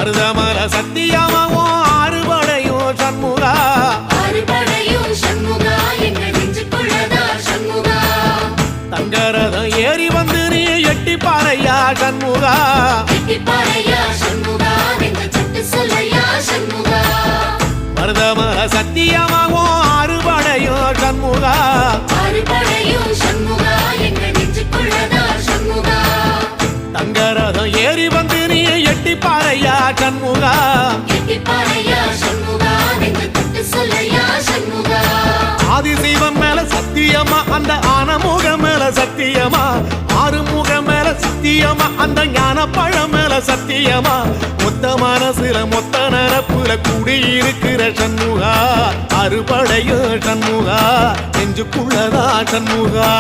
மருதமல சத்தியமாவோ அறுபடையும் சண்முகா தங்கரதம் ஏறி வந்து நீ எட்டி பாறையா சண்முகா மருதமல சத்தியமாவோ அறுபடையும் சண்முகா தங்கரதம் ஏறி வந்து நீ எட்டி பாறையா சண்முகா ஆதிசைவம் மேல சத்தியமா அந்த ஆனமுகம் மேல சத்தியமா ஆறுமுகம் மேல சத்தியமா அந்த ஞான பழம் மேல சத்தியமா மொத்த மனசுல மொத்த நரப்புல குடியிருக்கிற சண்முகா அறுபடையும் சண்முகா நெஞ்சுக்குள்ளதா சண்முகா